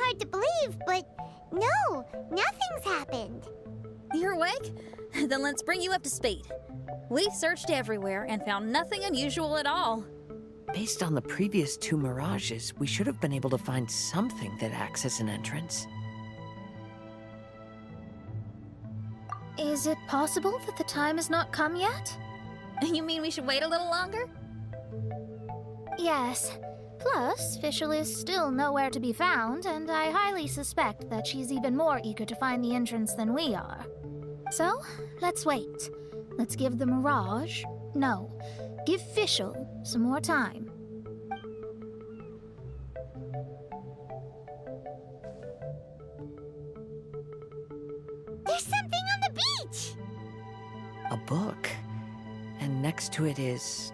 hard to believe, but no, nothing's happened. You're awake? Then let's bring you up to speed. We've searched everywhere and found nothing unusual at all. Based on the previous 2 mirages, we should have been able to find something that acts as an entrance. Is it possible that the time has not come yet? You mean we should wait a little longer? Yes. Plus, Fischl is still nowhere to be found, and I highly suspect that she's even more eager to find the entrance than we are. So, let's wait. Let's give the Mirage... No, give Fischl some more time. There's something on the beach! A book. And next to it is...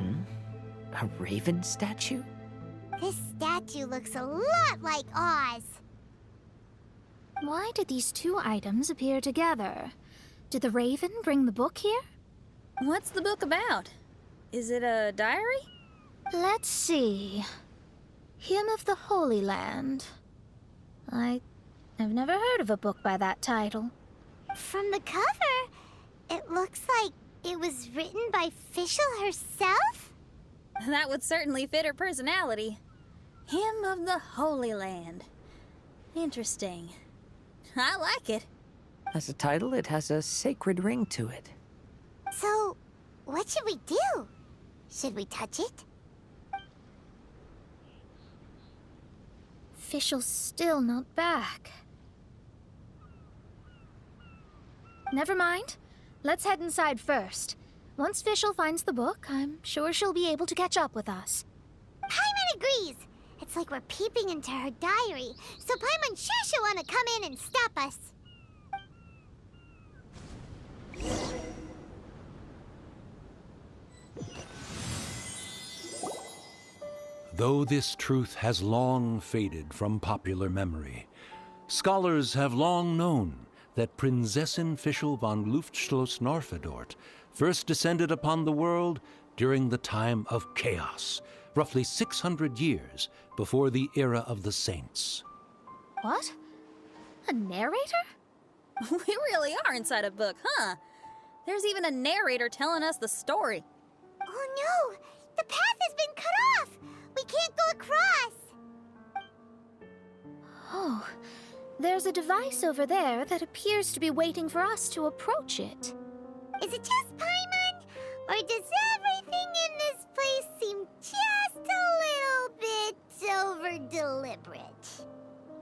a raven statue? This statue looks a lot like Oz. Why did these 2 items appear together? Did the raven bring the book here? What's the book about? Is it a diary? Let's see. Hymn of the Holy Land. I've never heard of a book by that title. From the cover, it looks like it was written by Fischl herself? That would certainly fit her personality. Hymn of the Holy Land. Interesting. I like it. As a title, it has a sacred ring to it. So, what should we do? Should we touch it? Fischl's still not back. Never mind. Let's head inside first. Once Fischl finds the book, I'm sure she'll be able to catch up with us. Paimon agrees! It's like we're peeping into her diary, so Paimon's sure she'll want to come in and stop us. Though this truth has long faded from popular memory, scholars have long known that Prinzessin Fischl von Luftschloss Norfedort first descended upon the world during the time of chaos, roughly 600 years before the era of the saints. What? A narrator? We really are inside a book, huh? There's even a narrator telling us the story. Oh no! The path has been cut off! We can't go across! Oh, there's a device over there that appears to be waiting for us to approach it. Is it just Paimon? Or does everything in this place seem just a little bit over-deliberate?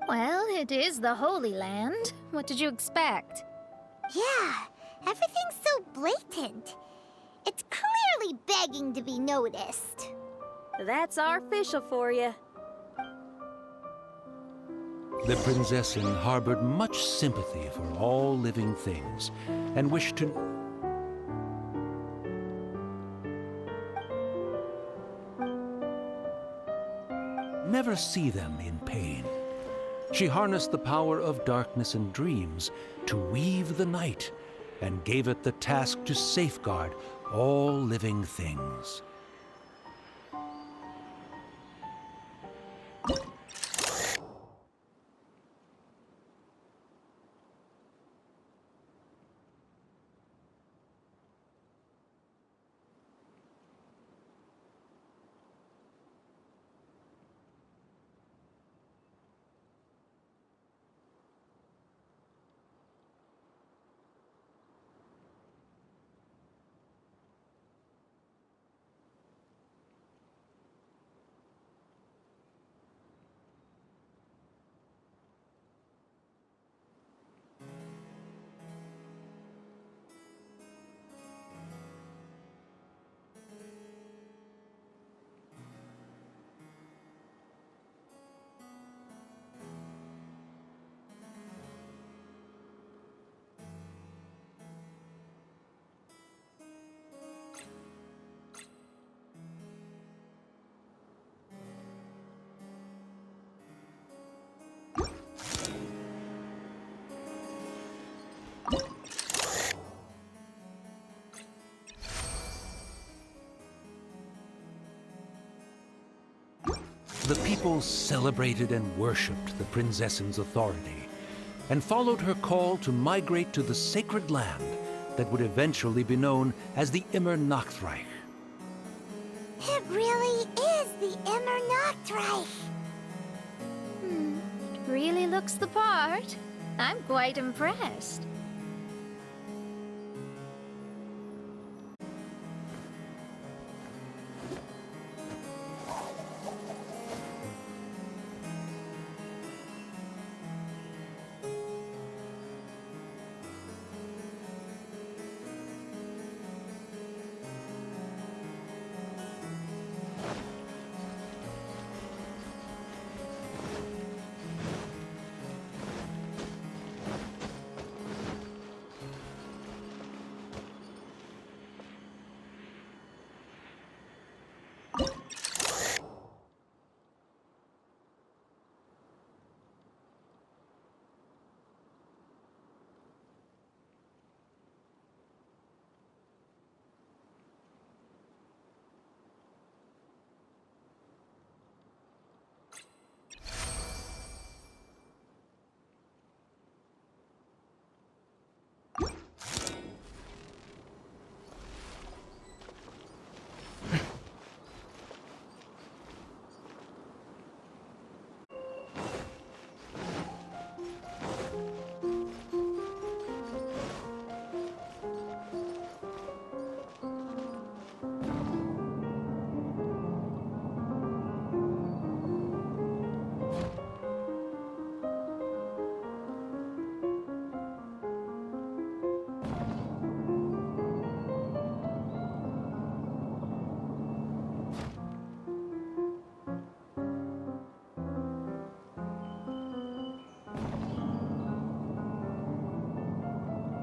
Well, it is the Holy Land. What did you expect? Yeah, everything's so blatant. It's clearly begging to be noticed. That's our Fischl for you. The Prinzessin harbored much sympathy for all living things and wished to... never see them in pain. She harnessed the power of darkness and dreams to weave the night and gave it the task to safeguard all living things. the people celebrated and worshipped the Prinzessin's authority, and followed her call to migrate to the sacred land that would eventually be known as the Immer Nachtreich. It really is the Immer Nachtreich. It really looks the part. I'm quite impressed.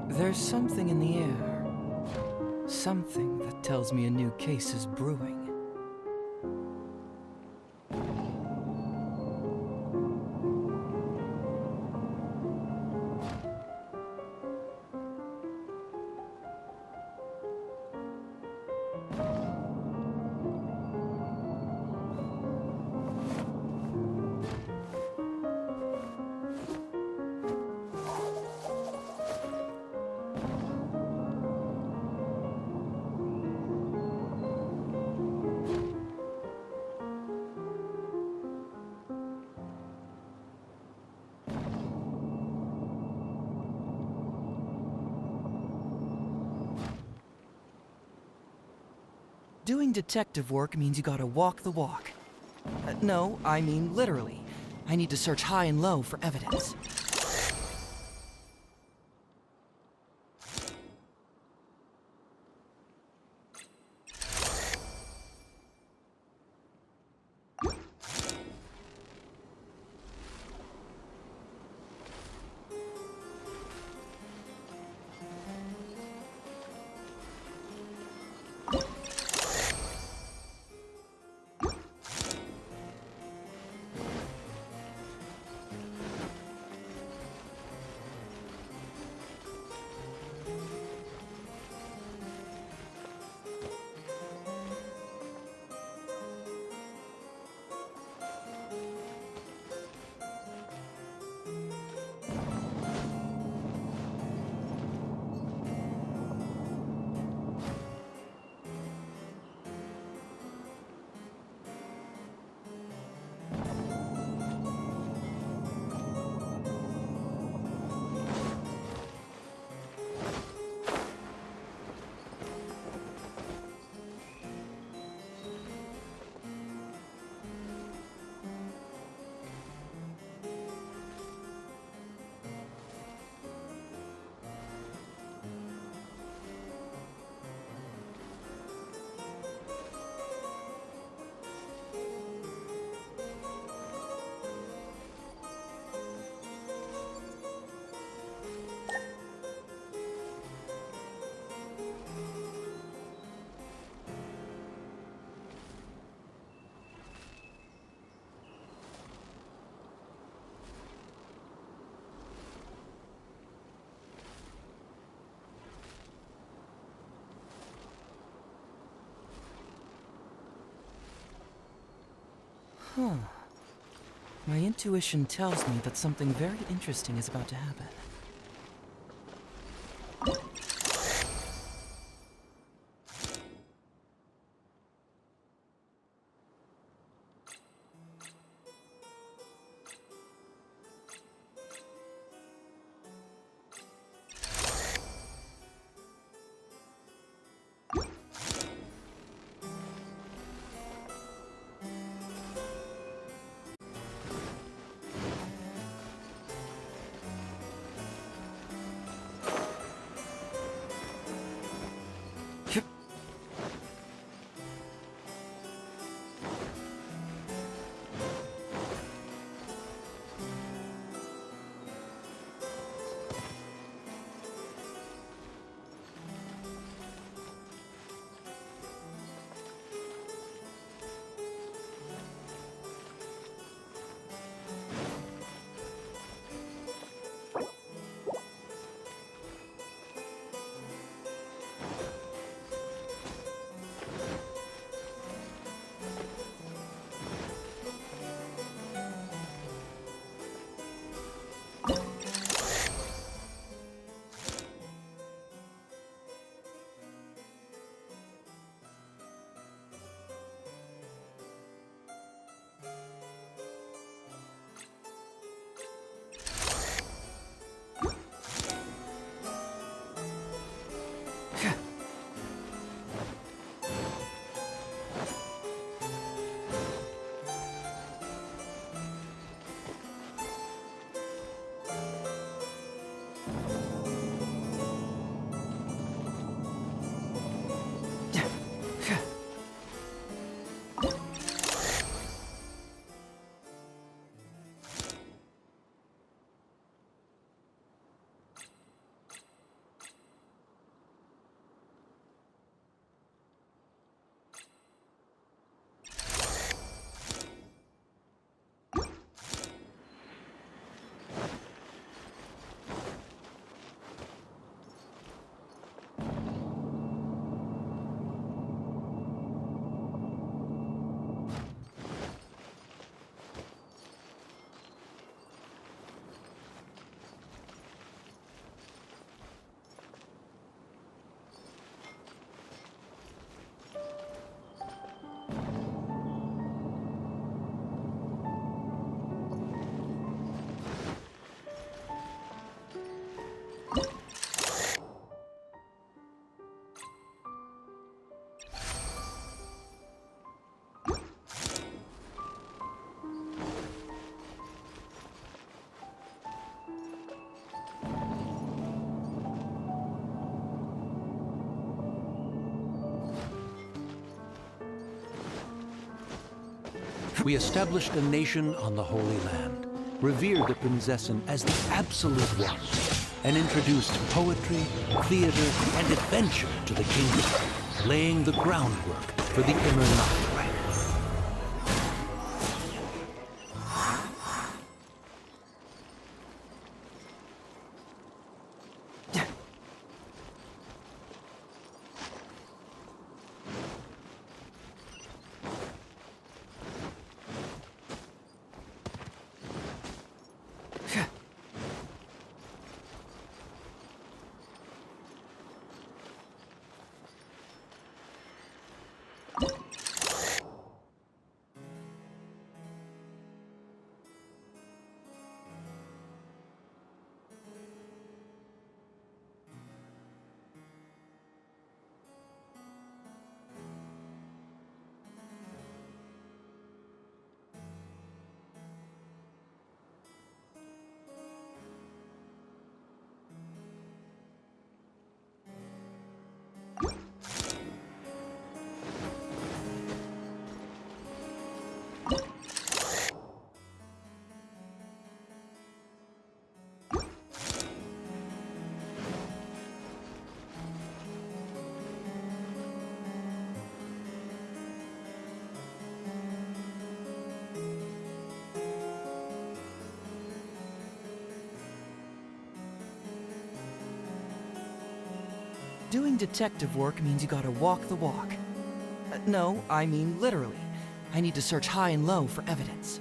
There's something in the air. Something that tells me a new case is brewing. Doing detective work means you gotta walk the walk. No, I mean literally. I need to search high and low for evidence. Huh. My intuition tells me that something very interesting is about to happen. We established a nation on the Holy Land, revered the Prinzessin as the absolute one, and introduced poetry, theater, and adventure to the kingdom, laying the groundwork for the Inner Nachtrite. Doing detective work means you gotta walk the walk. No, I mean literally. I need to search high and low for evidence.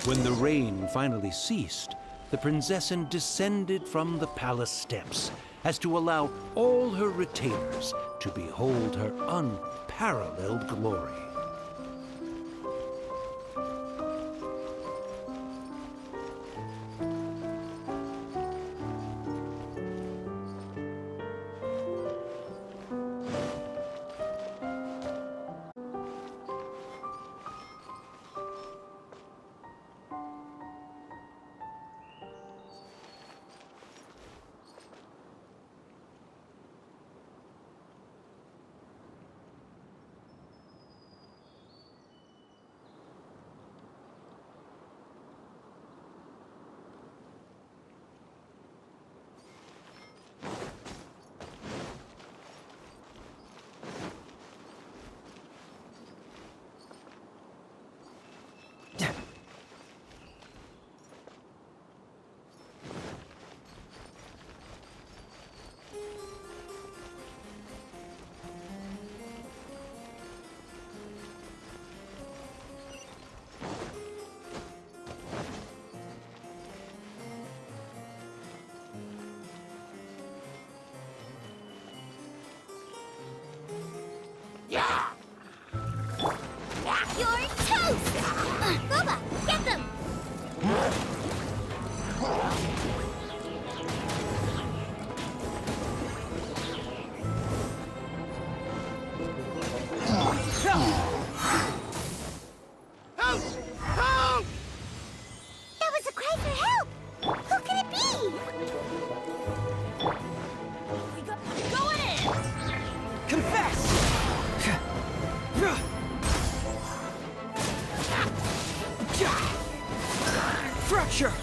When the rain finally ceased, the Prinzessin descended from the palace steps as to allow all her retainers to behold her unparalleled glory. You're toast! Bubba, get them! That was a cry for help! Who could it be? Going in! Confess! Fracture!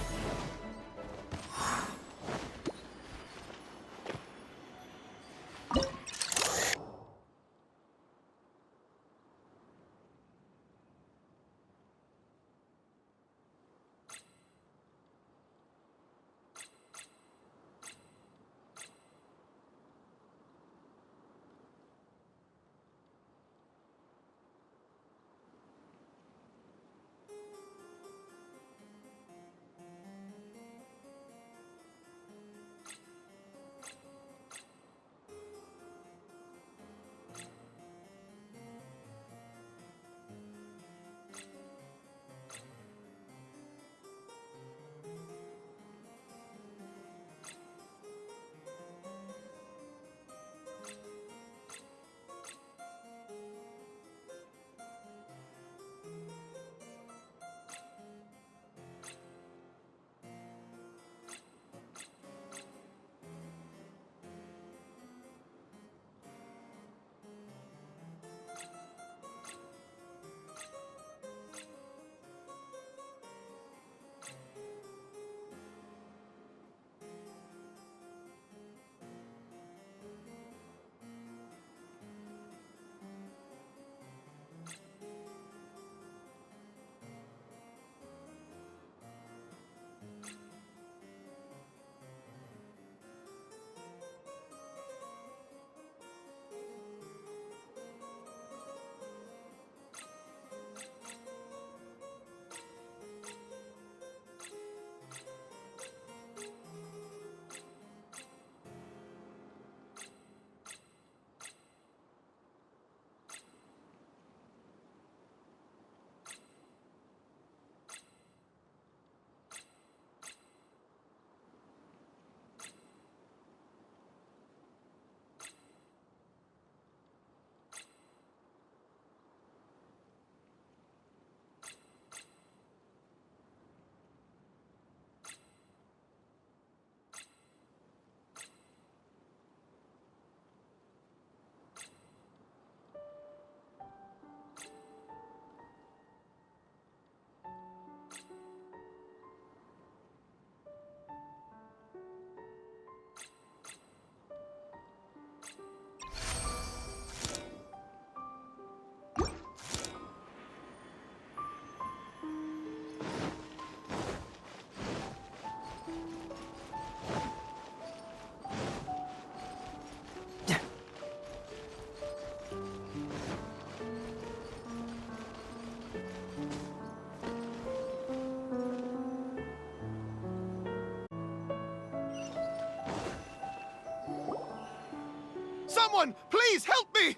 Someone, please help me!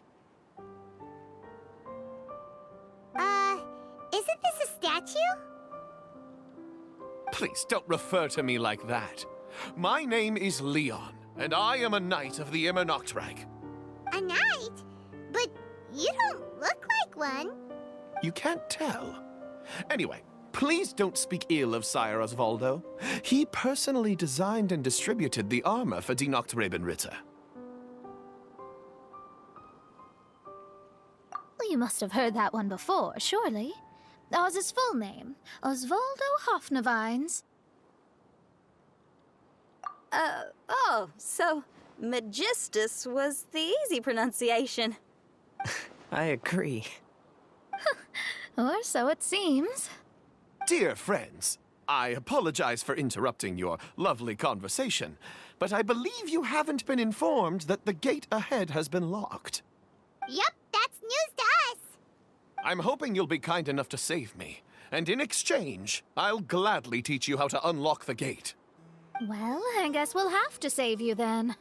Isn't this a statue? Please don't refer to me like that. My name is Leon, and I am a knight of the Immernachtreich. A knight? But you don't look like one. You can't tell. Anyway, please don't speak ill of Sire Osvaldo. He personally designed and distributed the armor for Die Nachtrebenritter. You must have heard that one before, surely. That was his full name, Osvaldo Hofnevines. Oh, so Magistus was the easy pronunciation. I agree. Or so it seems. Dear friends, I apologize for interrupting your lovely conversation, but I believe you haven't been informed that the gate ahead has been locked. Yep, that's news to us. I'm hoping you'll be kind enough to save me, and in exchange, I'll gladly teach you how to unlock the gate. Well, I guess we'll have to save you then.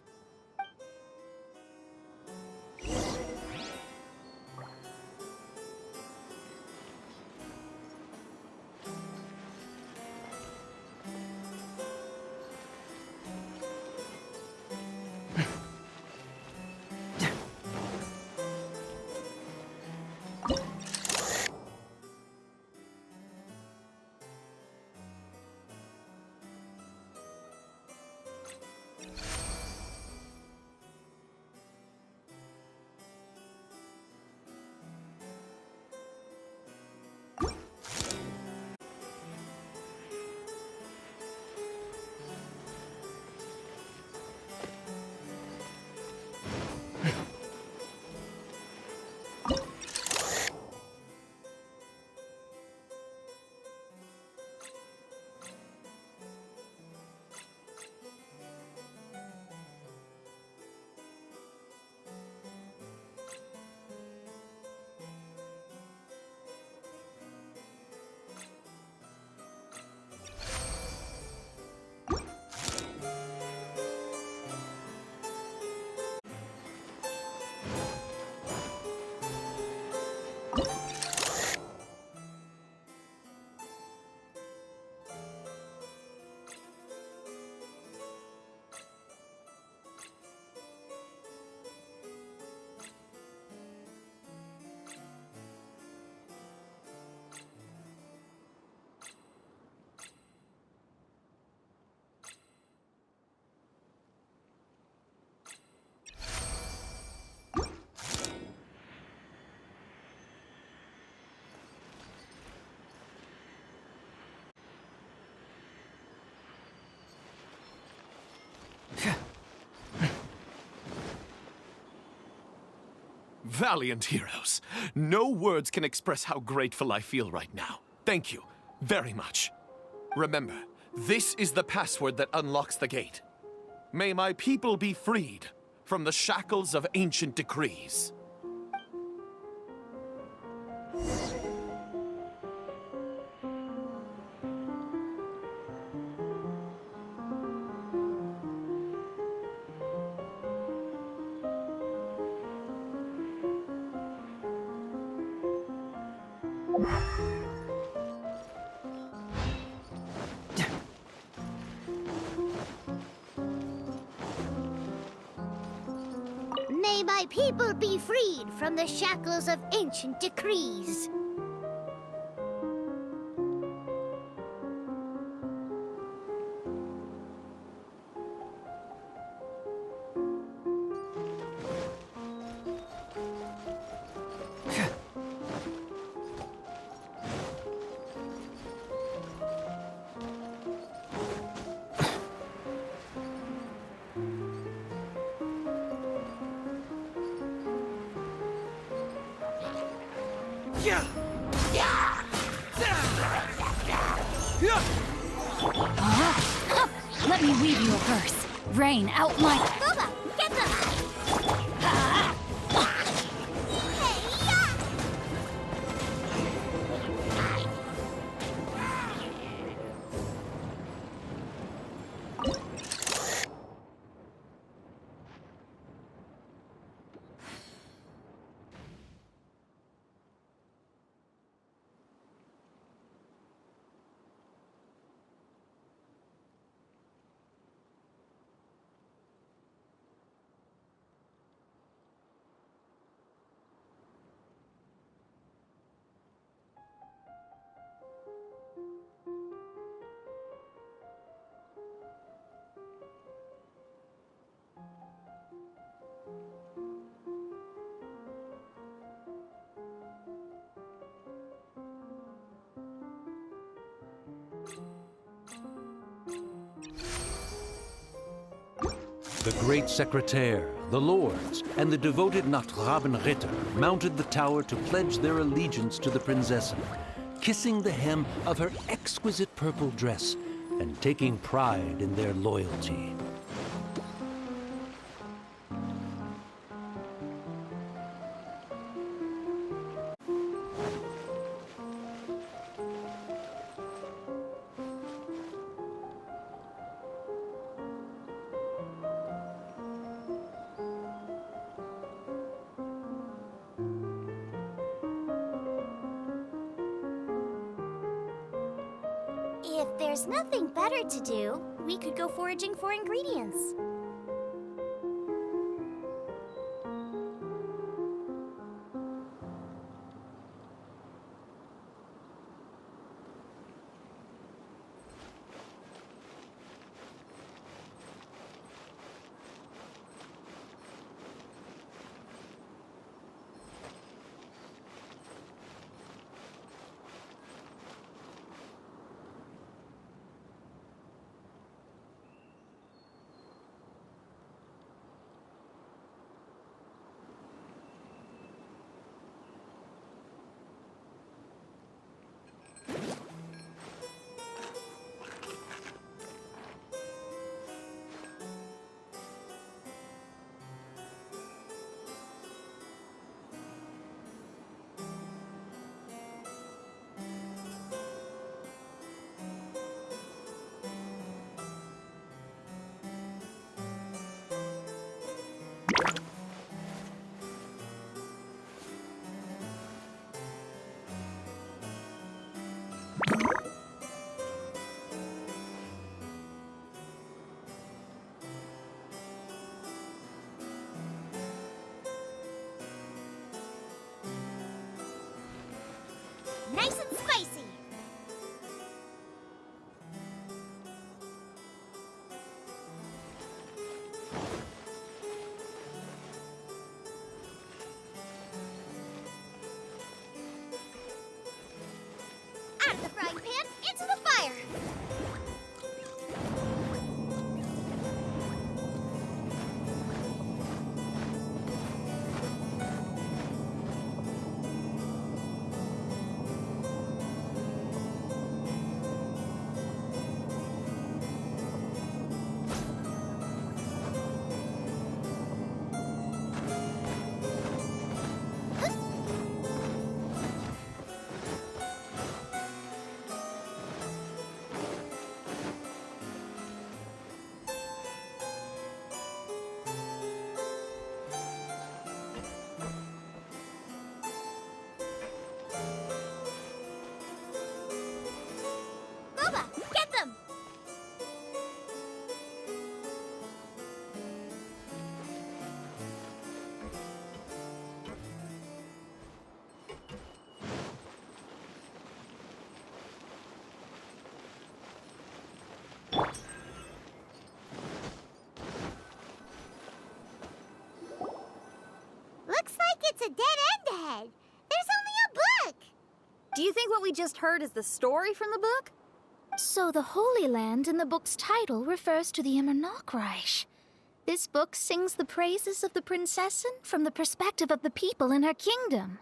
Valiant heroes. No words can express how grateful I feel right now. Thank you very much. Remember, this is the password that unlocks the gate. May my people be freed from the shackles of ancient decrees. May my people be freed from the shackles of ancient decrees. Let me weave you a verse. Rain out my... Booba, get them! The great secretaire, the lords, and the devoted Nachtrabenritter mounted the tower to pledge their allegiance to the Prinzessin, kissing the hem of her exquisite purple dress and taking pride in their loyalty. If there's nothing better to do, we could go foraging for ingredients. Nice and spicy. Out of the frying pan, into the fire. Boba, get them! Looks like it's a dead end ahead. There's only a book. Do you think what we just heard is the story from the book? So the Holy Land in the book's title refers to the Immernachtreich. This book sings the praises of the Prinzessin from the perspective of the people in her kingdom.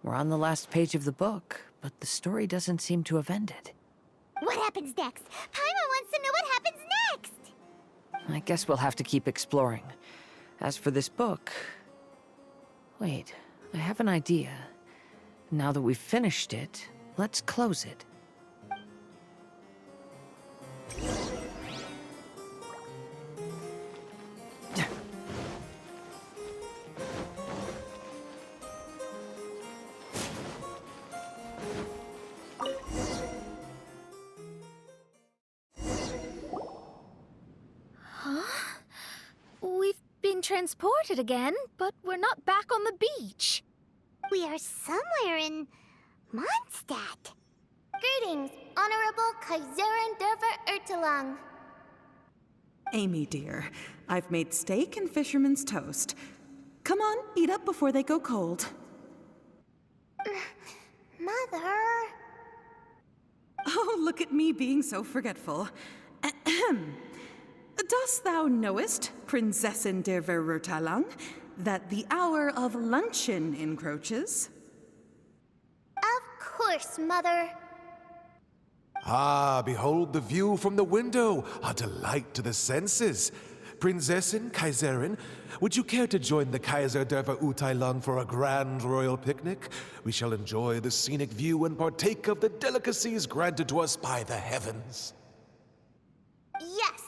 We're on the last page of the book, but the story doesn't seem to have ended. What happens next? Paimon wants to know what happens next. I guess we'll have to keep exploring. As for this book... Wait, I have an idea. Now that we've finished it, let's close it. We've been transported again, but we're not back on the beach. We are somewhere in Mondstadt. Greetings, Honorable Kaiserin Derver Ertelang. Amy, dear, I've made steak and fisherman's toast. Come on, eat up before they go cold. Mother... Oh, look at me being so forgetful. Ahem. Dost thou knowest, Prinzessin der Verurteilung, that the hour of luncheon encroaches? Of course, Mother. Ah, behold the view from the window, a delight to the senses. Prinzessin, Kaiserin, would you care to join the Kaiser der Verurteilung for a grand royal picnic? We shall enjoy the scenic view and partake of the delicacies granted to us by the heavens. Yes,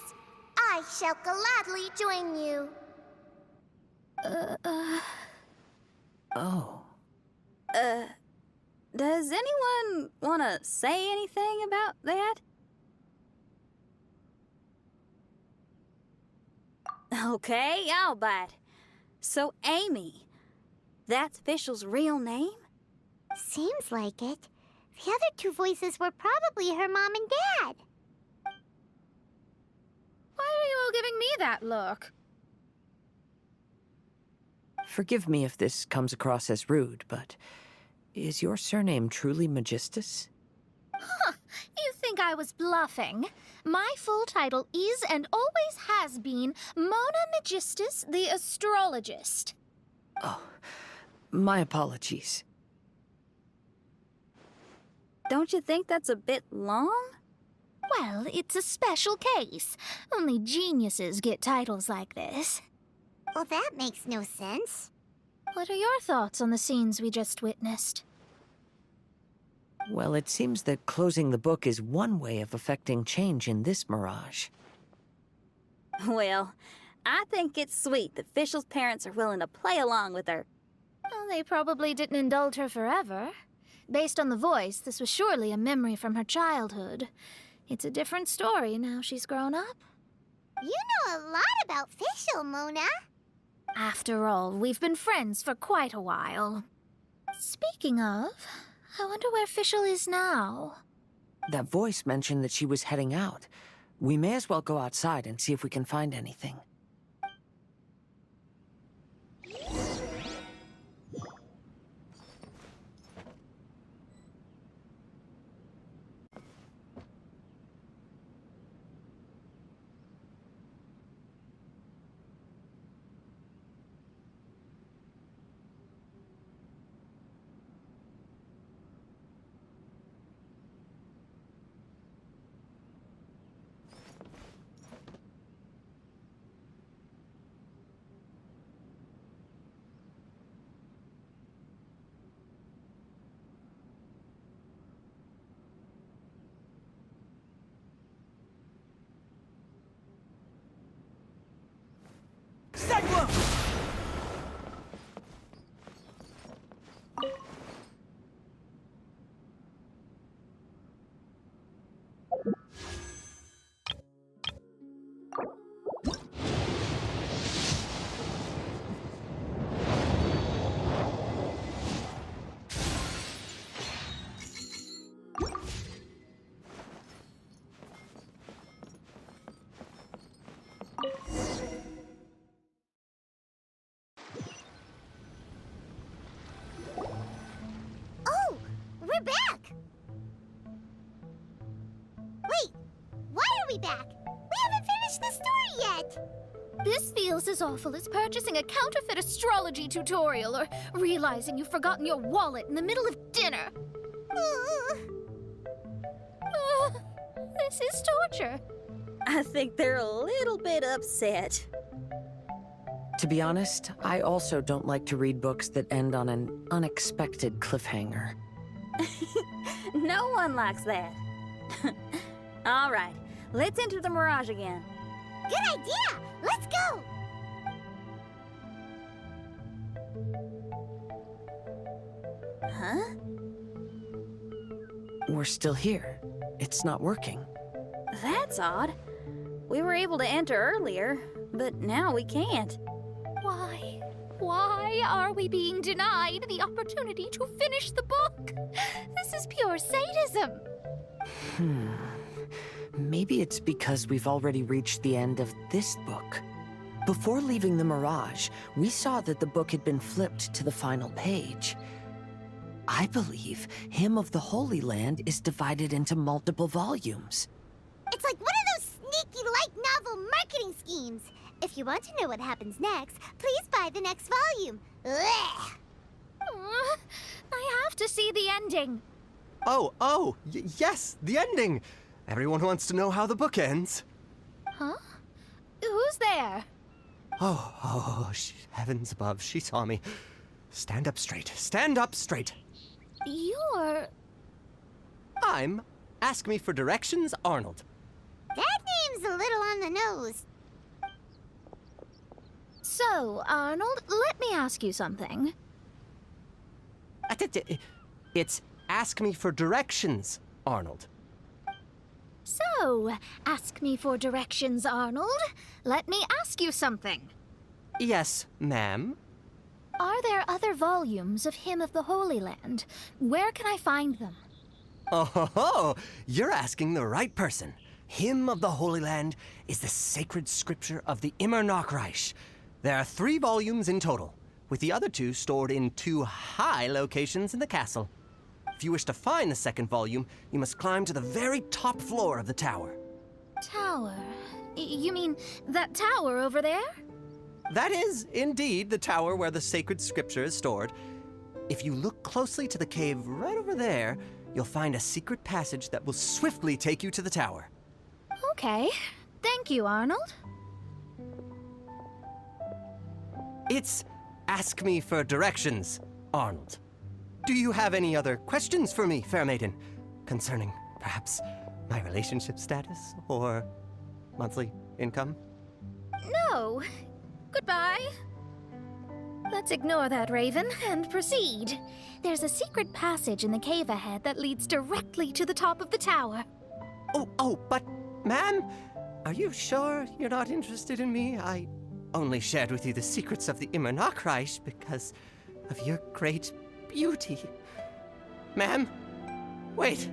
I shall gladly join you. Oh. Does anyone want to say anything about that? Okay, I'll bite. So, Amy, that's Fischl's real name? Seems like it. The other two voices were probably her mom and dad. Why are you all giving me that look? Forgive me if this comes across as rude, but is your surname truly Magistus? Huh, you think I was bluffing? My full title is and always has been Mona Magistus the Astrologist. Oh, my apologies. Don't you think that's a bit long? Well, it's a special case. Only geniuses get titles like this. Well, that makes no sense. What are your thoughts on the scenes we just witnessed? Well, it seems that closing the book is one way of affecting change in this mirage. Well, I think it's sweet that Fischl's parents are willing to play along with her. Well, they probably didn't indulge her forever. Based on the voice, this was surely a memory from her childhood. It's a different story now she's grown up. You know a lot about Fischl, Mona. After all, we've been friends for quite a while. Speaking of, I wonder where Fischl is now. That voice mentioned that she was heading out. We may as well go outside and see if we can find anything. Oh, we're back! Wait, why are we back? We haven't finished the story yet! This feels as awful as purchasing a counterfeit astrology tutorial or realizing you've forgotten your wallet in the middle of dinner. This is torture. I think they're a little bit upset. To be honest, I also don't like to read books that end on an unexpected cliffhanger. No one likes that. All right, let's enter the mirage again. Good idea! Let's go! Huh? We're still here. It's not working. That's odd. We were able to enter earlier, but now we can't. Why? Why are we being denied the opportunity to finish the book? This is pure sadism. Maybe it's because we've already reached the end of this book. Before leaving the Mirage, we saw that the book had been flipped to the final page. I believe Hymn of the Holy Land is divided into multiple volumes. It's like one of those sneaky light novel marketing schemes. If you want to know what happens next, please buy the next volume. Ugh. I have to see the ending. Yes, the ending. Everyone wants to know how the book ends. Huh? Who's there? Heavens above, she saw me. Stand up straight. Stand up straight. You're... I'm Ask Me for Directions, Arnold. That name's a little on the nose. So, Arnold, let me ask you something. It's Ask Me for Directions, Arnold. So, ask me for directions, Arnold. Let me ask you something. Yes, ma'am. Are there other volumes of Hymn of the Holy Land? Where can I find them? Oh, you're asking the right person. Hymn of the Holy Land is the sacred scripture of the Immer Nachreich. There are 3 volumes in total, with the other 2 stored in 2 high locations in the castle. If you wish to find the second volume, you must climb to the very top floor of the tower. Tower? You mean that tower over there? That is, indeed, the tower where the sacred scripture is stored. If you look closely to the cave right over there, you'll find a secret passage that will swiftly take you to the tower. Okay. Thank you, Arnold. It's Ask Me for Directions, Arnold. Do you have any other questions for me, fair maiden? Concerning, perhaps, my relationship status or monthly income? No. Goodbye. Let's ignore that, Raven, and proceed. There's a secret passage in the cave ahead that leads directly to the top of the tower. But, ma'am, are you sure you're not interested in me? I only shared with you the secrets of the Immer Nachreich because of your great beauty. Ma'am, wait.